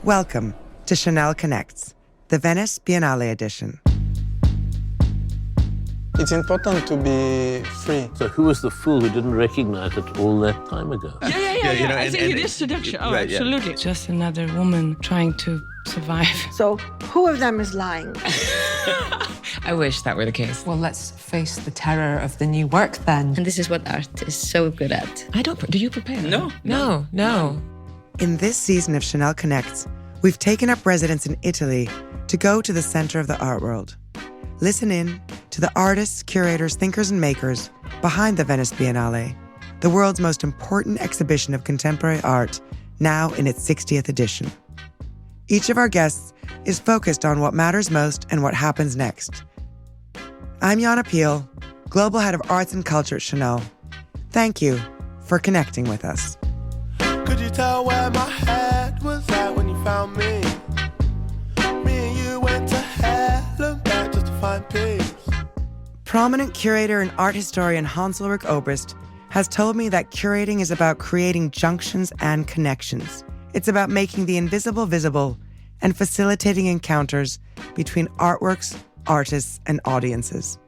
Welcome to Chanel Connects, the Venice Biennale edition. It's important to be free. So who was the fool who didn't recognize it all that time ago? Yeah. I think it is seduction. Oh, right, absolutely. Yeah. Just another woman trying to survive. So who of them is lying? I wish that were the case. Well, let's face the terror of the new work then. And this is what art is so good at. Do you prepare? No. In this season of Chanel Connects, we've taken up residence in Italy to go to the center of the art world. Listen in to the artists, curators, thinkers, and makers behind the Venice Biennale, the world's most important exhibition of contemporary art, now in its 60th edition. Each of our guests is focused on what matters most and what happens next. I'm Yana Peel, Global Head of Arts and Culture at Chanel. Thank you for connecting with us. Could you tell where my head was at when you found me? Me and you went to hell and back just to find peace. Prominent curator and art historian Hans-Ulrich Obrist has told me that curating is about creating junctions and connections. It's about making the invisible visible and facilitating encounters between artworks, artists, and audiences.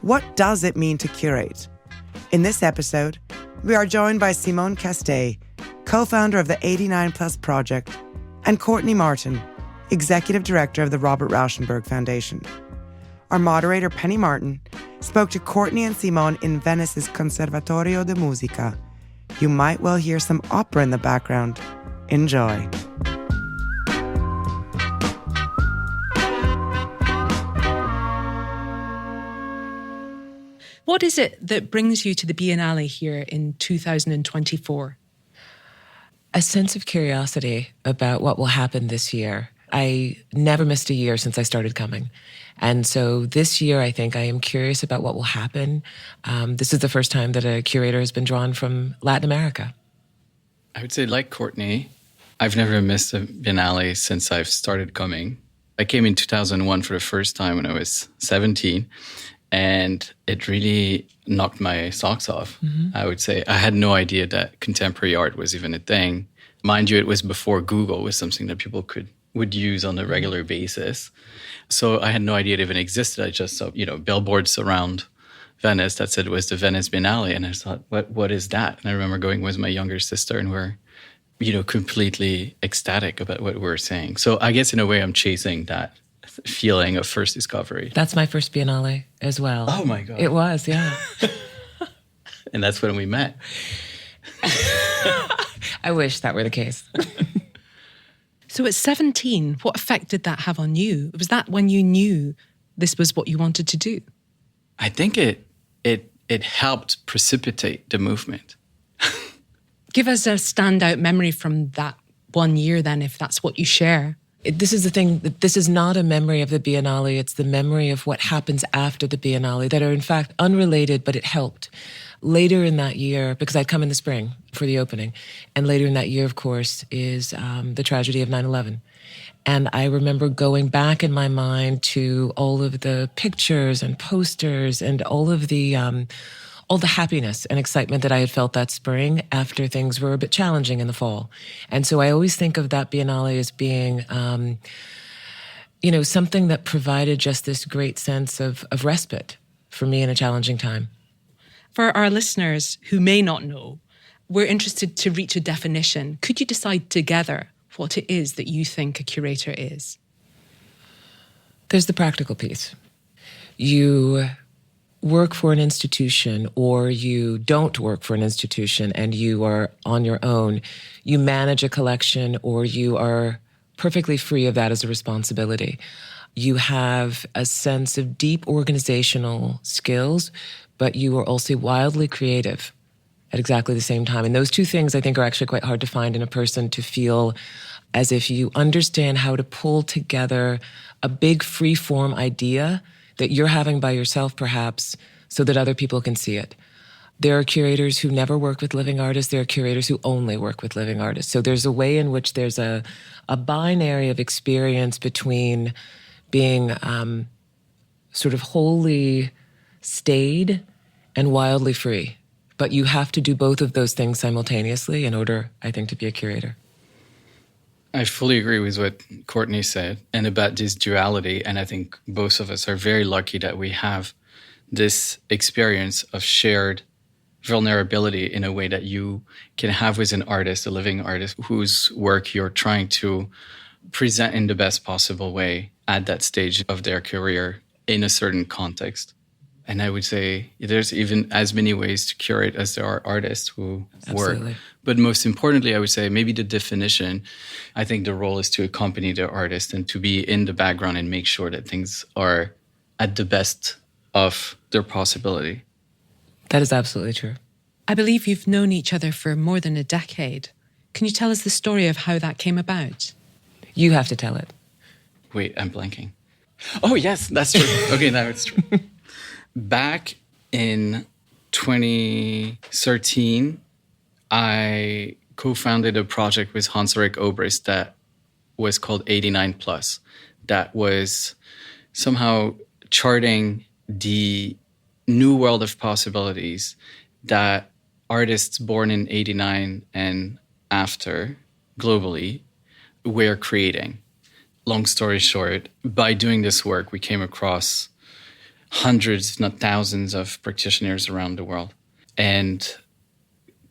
What does it mean to curate? In this episode, we are joined by Simone Castets, co-founder of the 89 Plus Project, and Courtney Martin, executive director of the Robert Rauschenberg Foundation. Our moderator, Penny Martin, spoke to Courtney and Simone in Venice's Conservatorio de Musica. You might well hear some opera in the background. Enjoy. What is it that brings you to the Biennale here in 2024? A sense of curiosity about what will happen this year. I never missed a year since I started coming. And so this year, I think I am curious about what will happen. This is the first time that a curator has been drawn from Latin America. I would say, like Courtney, I've never missed a Biennale since I've started coming. I came in 2001 for the first time when I was 17, and it really knocked my socks off, I would say. I had no idea that contemporary art was even a thing. Mind you, it was before Google was something that people would use on a regular basis. So I had no idea it even existed. I just saw, billboards around Venice that said it was the Venice Biennale. And I thought, what is that? And I remember going with my younger sister and we're, completely ecstatic about what we're saying. So I guess in a way I'm chasing that feeling of first discovery. That's my first Biennale as well. Oh my God. It was, yeah. And that's when we met. I wish that were the case. So at 17, what effect did that have on you? Was that when you knew this was what you wanted to do? I think it helped precipitate the movement. Give us a standout memory from that 1 year then, if that's what you share. This is the thing, this is not a memory of the Biennale, it's the memory of what happens after the Biennale that are in fact unrelated, but it helped. Later in that year, because I'd come in the spring for the opening, and later in that year, of course, is the tragedy of 9/11. And I remember going back in my mind to all of the pictures and posters and all the happiness and excitement that I had felt that spring after things were a bit challenging in the fall. And so I always think of that Biennale as being, something that provided just this great sense of respite for me in a challenging time. For our listeners who may not know, we're interested to reach a definition. Could you decide together what it is that you think a curator is? There's the practical piece. You work for an institution or you don't work for an institution and you are on your own. You manage a collection or you are perfectly free of that as a responsibility. You have a sense of deep organizational skills, but you are also wildly creative at exactly the same time. And those two things I think are actually quite hard to find in a person, to feel as if you understand how to pull together a big free-form idea that you're having by yourself, perhaps, so that other people can see it. There are curators who never work with living artists. There are curators who only work with living artists. So there's a way in which there's a binary of experience between being sort of wholly staid and wildly free. But you have to do both of those things simultaneously in order, I think, to be a curator. I fully agree with what Courtney said and about this duality. And I think both of us are very lucky that we have this experience of shared vulnerability in a way that you can have with an artist, a living artist, whose work you're trying to present in the best possible way at that stage of their career in a certain context. And I would say there's even as many ways to curate as there are artists who Absolutely. work. But most importantly, I would say maybe the definition, I think the role is to accompany the artist and to be in the background and make sure that things are at the best of their possibility. That is absolutely true. I believe you've known each other for more than a decade. Can you tell us the story of how that came about? You have to tell it. Wait, I'm blanking. Oh, yes, that's true. Okay, now it's true. Back in 2013, I co-founded a project with Hans-Ulrich Obrist that was called 89 Plus. That was somehow charting the new world of possibilities that artists born in 89 and after globally were creating. Long story short, by doing this work, we came across hundreds, if not thousands, of practitioners around the world. And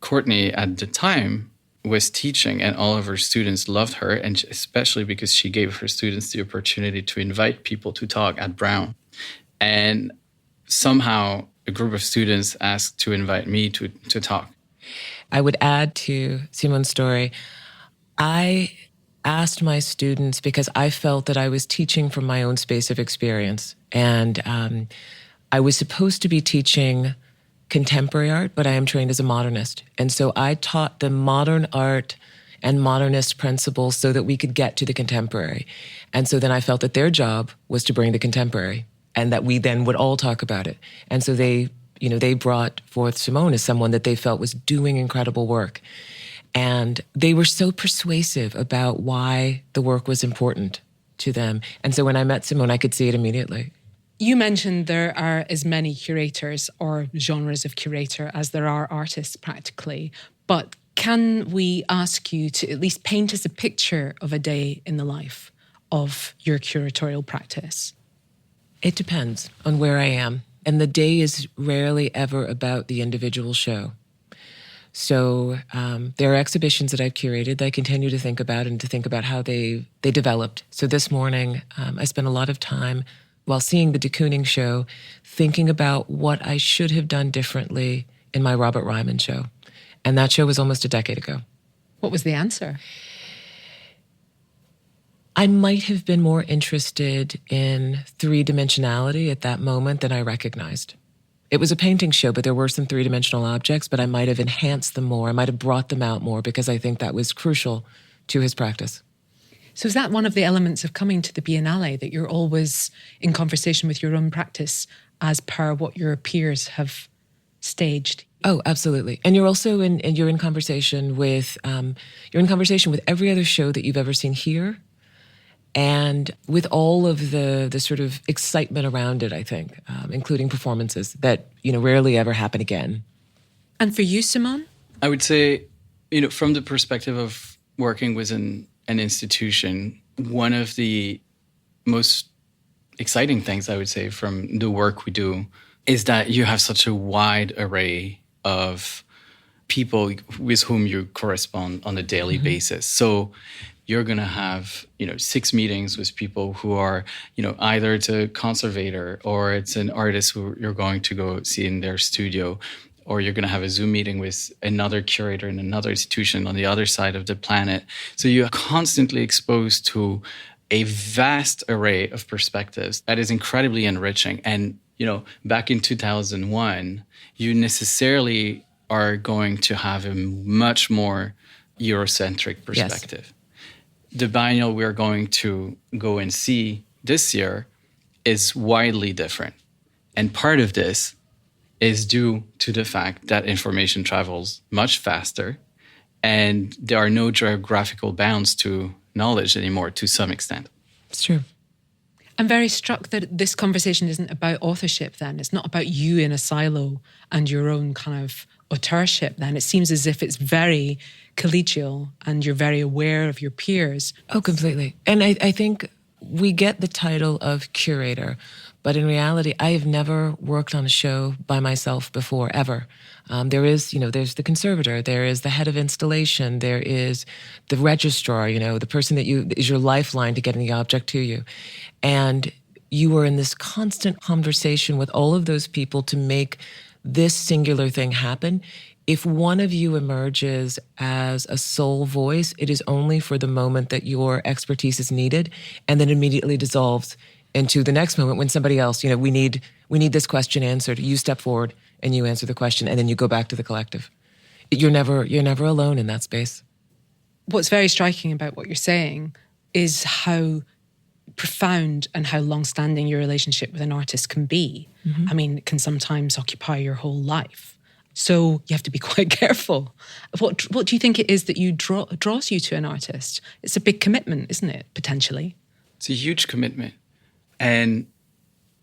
Courtney, at the time, was teaching, and all of her students loved her, and especially because she gave her students the opportunity to invite people to talk at Brown. And somehow a group of students asked to invite me to talk. I would add to Simone's story, I asked my students because I felt that I was teaching from my own space of experience. And I was supposed to be teaching contemporary art, but I am trained as a modernist. And so I taught them modern art and modernist principles so that we could get to the contemporary. And so then I felt that their job was to bring the contemporary and that we then would all talk about it. And so they brought forth Simone as someone that they felt was doing incredible work. And they were so persuasive about why the work was important to them. And so when I met Simone, I could see it immediately. You mentioned there are as many curators or genres of curator as there are artists practically. But can we ask you to at least paint us a picture of a day in the life of your curatorial practice? It depends on where I am. And the day is rarely ever about the individual show. So there are exhibitions that I've curated that I continue to think about and to think about how they developed. So this morning, I spent a lot of time while seeing the de Kooning show, thinking about what I should have done differently in my Robert Ryman show. And that show was almost a decade ago. What was the answer? I might have been more interested in three-dimensionality at that moment than I recognized. It was a painting show, but there were some three-dimensional objects, but I might have enhanced them more. I might have brought them out more because I think that was crucial to his practice. So is that one of the elements of coming to the Biennale, that you're always in conversation with your own practice as per what your peers have staged? Oh, absolutely. And you're also in conversation with every other show that you've ever seen here, and with all of the sort of excitement around it, I think, including performances that, rarely ever happen again. And for you, Simone? I would say, from the perspective of working with an institution, one of the most exciting things, I would say, from the work we do is that you have such a wide array of people with whom you correspond on a daily basis. So you're going to have, 6 meetings with people who are, either it's a conservator or it's an artist who you're going to go see in their studio, or you're going to have a Zoom meeting with another curator in another institution on the other side of the planet. So you're constantly exposed to a vast array of perspectives that is incredibly enriching. And, back in 2001, you necessarily are going to have a much more Eurocentric perspective. Yes. The biennial we're going to go and see this year is widely different. And part of this is due to the fact that information travels much faster and there are no geographical bounds to knowledge anymore to some extent. It's true. I'm very struck that this conversation isn't about authorship then. It's not about you in a silo and your own kind of authorship then. It seems as if it's very collegial and you're very aware of your peers. Oh, completely. And I think we get the title of curator, but in reality, I have never worked on a show by myself before, ever. There's the conservator, there is the head of installation, there is the registrar, the person that is your lifeline to getting the object to you. And you are in this constant conversation with all of those people to make this singular thing happen. If one of you emerges as a sole voice, it is only for the moment that your expertise is needed, and then immediately dissolves into the next moment when somebody else, we need this question answered. You step forward and you answer the question, and then you go back to the collective. You're never alone in that space. What's very striking about what you're saying is how profound and how long-standing your relationship with an artist can be. Mm-hmm. I mean, it can sometimes occupy your whole life. So you have to be quite careful. What do you think it is that draws you to an artist? It's a big commitment, isn't it, potentially? It's a huge commitment. And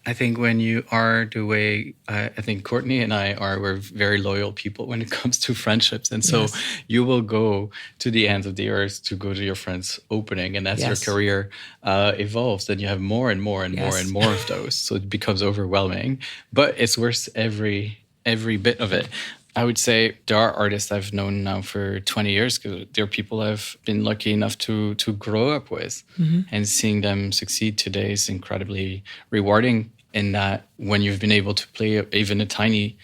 I think when you are the way, I think Courtney and I we're very loyal people when it comes to friendships. And so you will go to the ends of the earth to go to your friend's opening. And as your career evolves, then you have more and more and more and more of those. So it becomes overwhelming, but it's worth every bit of it. I would say there are artists I've known now for 20 years because they're people I've been lucky enough to grow up with. Mm-hmm. And seeing them succeed today is incredibly rewarding in that when you've been able to play even a tiny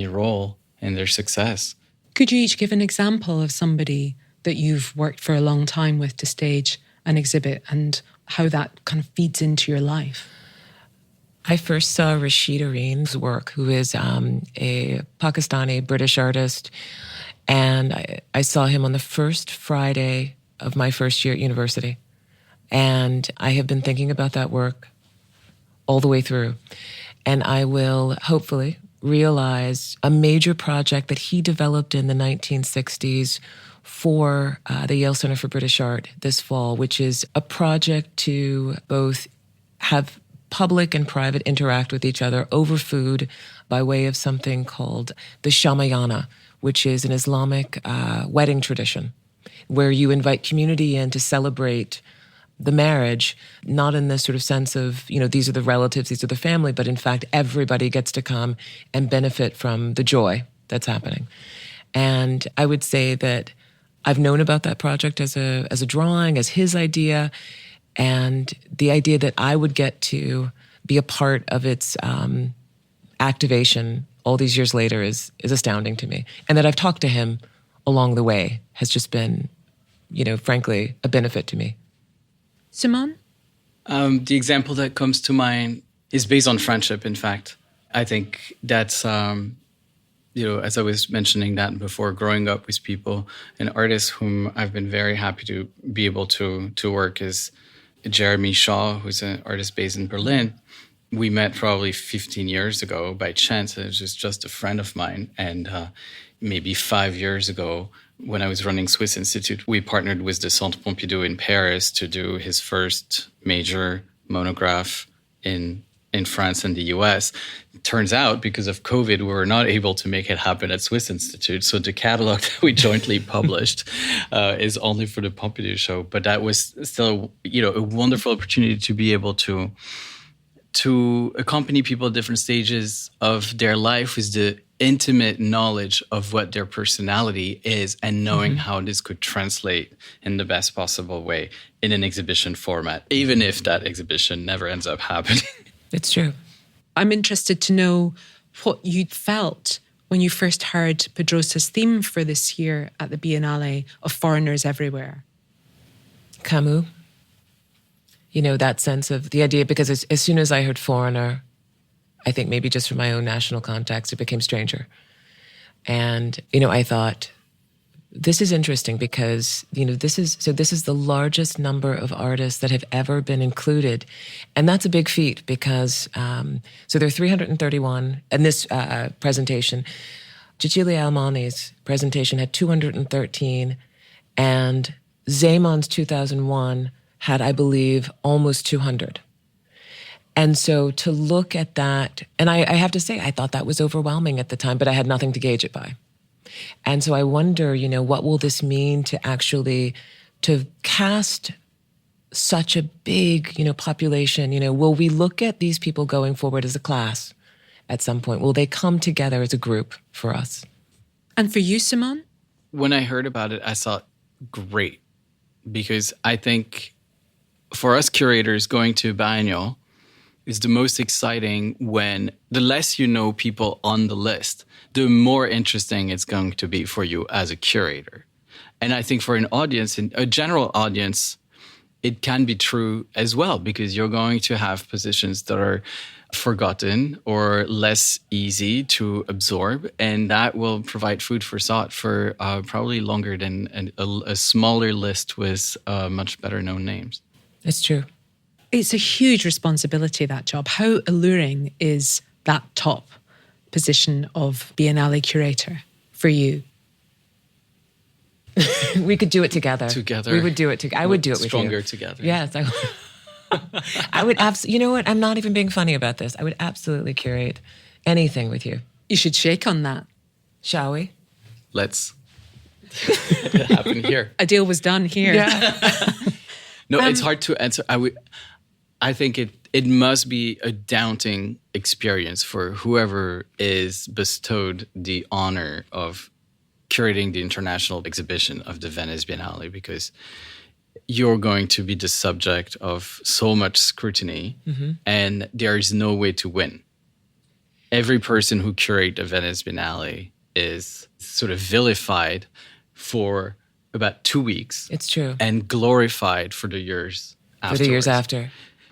role in their success. Could you each give an example of somebody that you've worked for a long time with to stage an exhibit and how that kind of feeds into your life? I first saw Rashid Areen's work, who is a Pakistani British artist, and I saw him on the first Friday of my first year at university. And I have been thinking about that work all the way through. And I will hopefully realize a major project that he developed in the 1960s for the Yale Center for British Art this fall, which is a project to both have public and private interact with each other over food by way of something called the shamayana, which is an Islamic wedding tradition where you invite community in to celebrate the marriage, not in this sort of sense of, these are the relatives, these are the family, but in fact, everybody gets to come and benefit from the joy that's happening. And I would say that I've known about that project as a drawing, as his idea, and the idea that I would get to be a part of its activation all these years later is astounding to me. And that I've talked to him along the way has just been, frankly, a benefit to me. Simone? The example that comes to mind is based on friendship, in fact. I think that's, as I was mentioning that before, growing up with people, an artist whom I've been very happy to be able to work is Jeremy Shaw, who's an artist based in Berlin. We met probably 15 years ago by chance. It was just a friend of mine. And maybe 5 years ago, when I was running Swiss Institute, we partnered with the Centre Pompidou in Paris to do his first major monograph in France and the US. It turns out, because of COVID, we were not able to make it happen at Swiss Institute. So the catalog that we jointly published is only for the Pompidou show. But that was still, a wonderful opportunity to be able to accompany people at different stages of their life with the intimate knowledge of what their personality is and knowing how this could translate in the best possible way in an exhibition format, even if that exhibition never ends up happening. It's true. I'm interested to know what you felt when you first heard Pedrosa's theme for this year at the Biennale of Foreigners Everywhere. Camus. That sense of the idea, because as soon as I heard foreigner, I think maybe just from my own national context, it became stranger. And, I thought, this is interesting because, this is the largest number of artists that have ever been included. And that's a big feat because, so there are 331 in this presentation. Cecilia Almani's presentation had 213, and Zaymon's 2001 had, I believe, almost 200. And so to look at that, and I have to say, I thought that was overwhelming at the time, but I had nothing to gauge it by. And so I wonder, what will this mean to actually, to cast such a big, population? Will we look at these people going forward as a class at some point? Will they come together as a group for us? And for you, Simone? When I heard about it, I thought, great. Because I think for us curators, going to Biennale is the most exciting when the less you know people on the list, the more interesting it's going to be for you as a curator. And I think for an audience, a general audience, it can be true as well, because you're going to have positions that are forgotten or less easy to absorb, and that will provide food for thought for probably longer than a smaller list with much better known names. It's true. It's a huge responsibility, that job. How alluring is that top position of Biennale curator for you? We could do it together. We would do it together. I would do it with you. Stronger together. Yes. I would absolutely, you know what? I'm not even being funny about this. I would absolutely curate anything with you. You should shake on that. Shall we? Let's. It happened here. A deal was done here. Yeah. No, it's hard to answer. I think it must be a daunting experience for whoever is bestowed the honor of curating the international exhibition of the Venice Biennale, because you're going to be the subject of so much scrutiny, and there is no way to win. Every person who curates the Venice Biennale is sort of vilified for about 2 weeks. It's true. And glorified for the years afterwards. For the years after.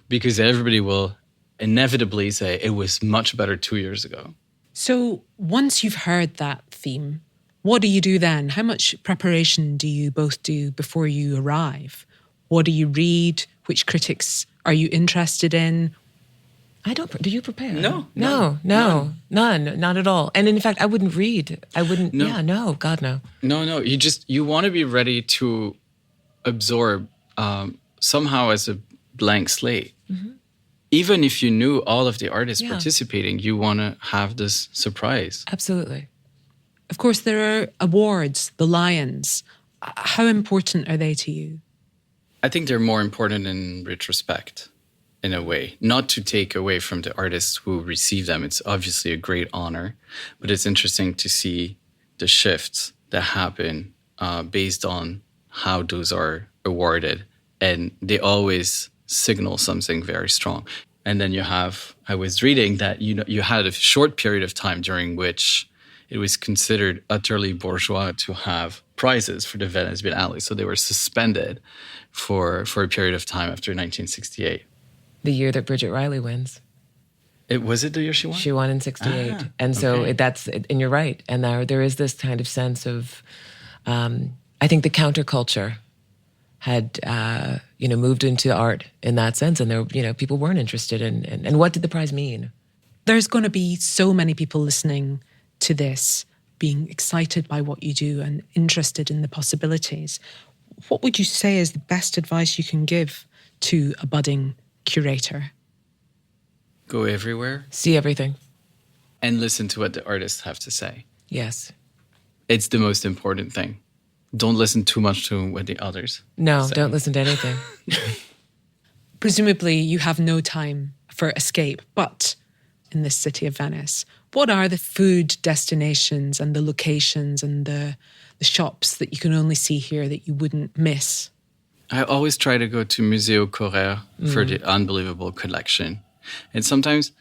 Because everybody will inevitably say it was much better 2 years ago. So once you've heard that theme, what do you do then? How much preparation do you both do before you arrive? What do you read? Which critics are you interested in? I don't. Do you prepare? No. None. Not at all. And in fact, I wouldn't read. I wouldn't. No. Yeah, no. God, no. No. You want to be ready to absorb somehow as a blank slate. Mm-hmm. Even if you knew all of the artists participating, you want to have this surprise. Absolutely. Of course, there are awards, the Lions. How important are they to you? I think they're more important in retrospect, in a way. Not to take away from the artists who receive them. It's obviously a great honor, but it's interesting to see the shifts that happen based on how those are awarded. And they always signal something very strong. And then I was reading that you had a short period of time during which it was considered utterly bourgeois to have prizes for the Venice Biennale. So they were suspended for a period of time after 1968. The year that Bridget Riley wins. Was it the year she won? She won in 68. And so and you're right. And there is this kind of sense of, I think the counterculture had, moved into art in that sense. And there, people weren't interested in, and what did the prize mean? There's going to be so many people listening to this, being excited by what you do and interested in the possibilities. What would you say is the best advice you can give to a budding curator? Go everywhere. See everything. And listen to what the artists have to say. Yes. It's the most important thing. Don't listen too much to what the others say. Don't listen to anything. Presumably you have no time for escape, but in this city of Venice, what are the food destinations and the locations and the shops that you can only see here that you wouldn't miss? I always try to go to Museo Courtney for the unbelievable collection. And sometimes,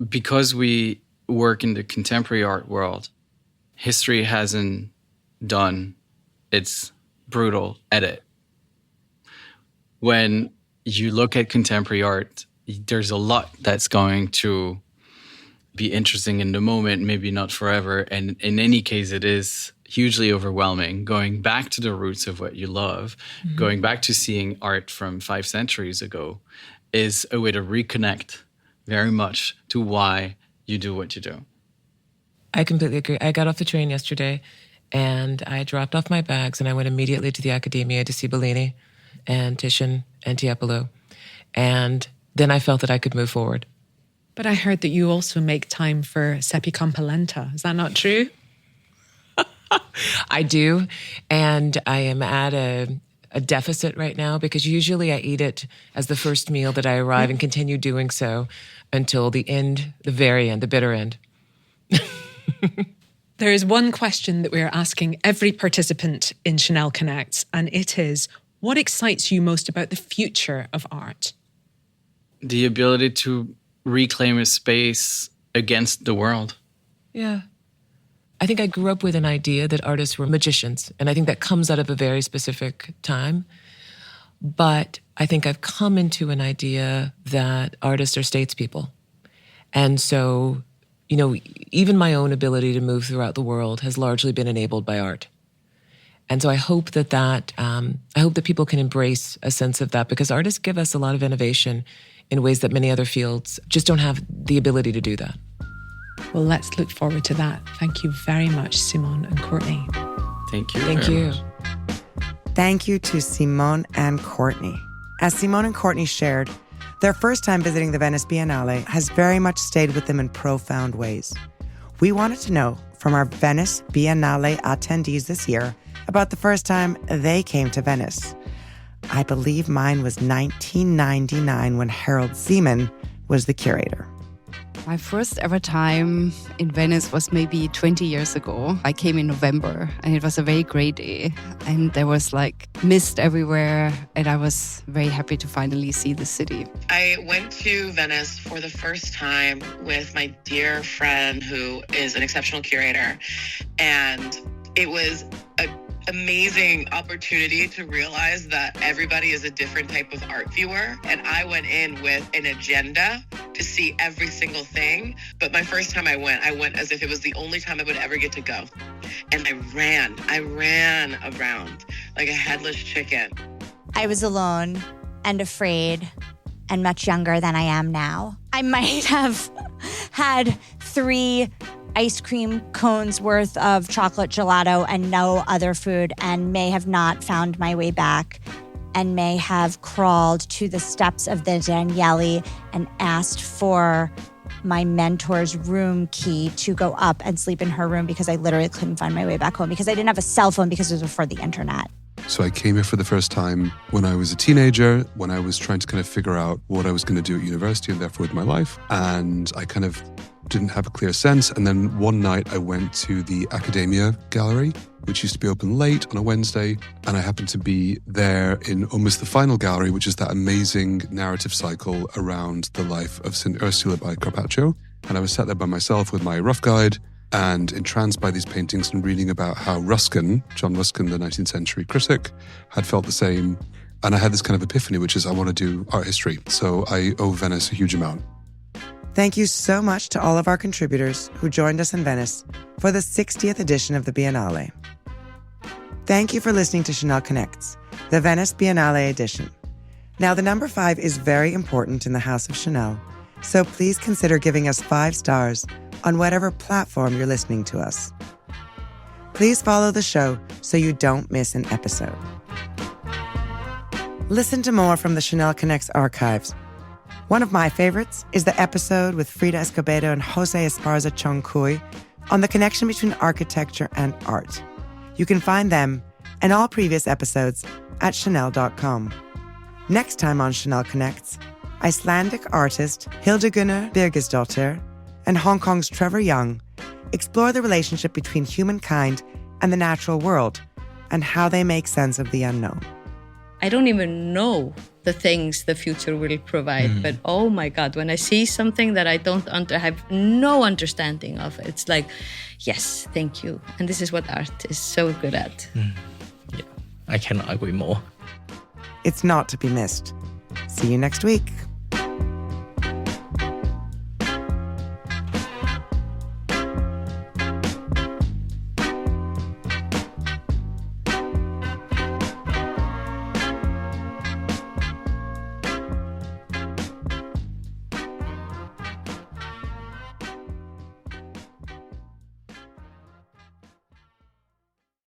because we work in the contemporary art world, history hasn't done its brutal edit. When you look at contemporary art, there's a lot that's going to be interesting in the moment, maybe not forever. And in any case, it is hugely overwhelming. Going back to the roots of what you love, going back to seeing art from 5 centuries ago is a way to reconnect very much to why you do what you do. I completely agree. I got off the train yesterday and I dropped off my bags and I went immediately to the Accademia to see Bellini. and Titian and Tiepolo. And then I felt that I could move forward. But I heard that you also make time for sepi con polenta. Is that not true? I do. And I am at a deficit right now because usually I eat it as the first meal that I arrive and continue doing so until the end, the very end, the bitter end. There is one question that we're asking every participant in Chanel Connects, and it is, what excites you most about the future of art? The ability to reclaim a space against the world. Yeah. I think I grew up with an idea that artists were magicians, and I think that comes out of a very specific time. But I think I've come into an idea that artists are statespeople. And so, you know, even my own ability to move throughout the world has largely been enabled by art. And so I hope that I hope that people can embrace a sense of that, because artists give us a lot of innovation in ways that many other fields just don't have the ability to do that. Well, let's look forward to that. Thank you very much, Simone and Courtney. Thank you. Thank you. Much. Thank you to Simone and Courtney. As Simone and Courtney shared, their first time visiting the Venice Biennale has very much stayed with them in profound ways. We wanted to know from our Venice Biennale attendees this year about the first time they came to Venice. I believe mine was 1999 when Harold Seaman was the curator. My first ever time in Venice was maybe 20 years ago. I came in November and it was a very great day. And there was like mist everywhere and I was very happy to finally see the city. I went to Venice for the first time with my dear friend who is an exceptional curator. And it was an amazing opportunity to realize that everybody is a different type of art viewer. And I went in with an agenda to see every single thing. But my first time I went as if it was the only time I would ever get to go. And I ran around like a headless chicken. I was alone and afraid and much younger than I am now. I might have had 3 ice cream cones worth of chocolate gelato and no other food, and may have not found my way back, and may have crawled to the steps of the Daniele and asked for my mentor's room key to go up and sleep in her room because I literally couldn't find my way back home because I didn't have a cell phone because it was before the internet. So I came here for the first time when I was a teenager, when I was trying to kind of figure out what I was going to do at university and therefore with my life. And I kind of didn't have a clear sense. And then one night I went to the Academia Gallery, which used to be open late on a Wednesday. And I happened to be there in almost the final gallery, which is that amazing narrative cycle around the life of St. Ursula by Carpaccio. And I was sat there by myself with my rough guide and entranced by these paintings and reading about how Ruskin, John Ruskin, the 19th century critic, had felt the same. And I had this kind of epiphany, which is I want to do art history. So I owe Venice a huge amount. Thank you so much to all of our contributors who joined us in Venice for the 60th edition of the Biennale. Thank you for listening to Chanel Connects, the Venice Biennale edition. Now, the number 5 is very important in the House of Chanel, so please consider giving us 5 stars on whatever platform you're listening to us. Please follow the show so you don't miss an episode. Listen to more from the Chanel Connects archives. One of my favorites is the episode with Frida Escobedo and Jose Esparza Choncuy on the connection between architecture and art. You can find them and all previous episodes at Chanel.com. Next time on Chanel Connects, Icelandic artist Hildegunna Birgisdóttir and Hong Kong's Trevor Young explore the relationship between humankind and the natural world and how they make sense of the unknown. I don't even know the things the future will provide, but oh my God, when I see something that I don't have no understanding of, it's like, yes, thank you. And this is what art is so good at. Yeah, I cannot agree more. It's not to be missed. See you next week.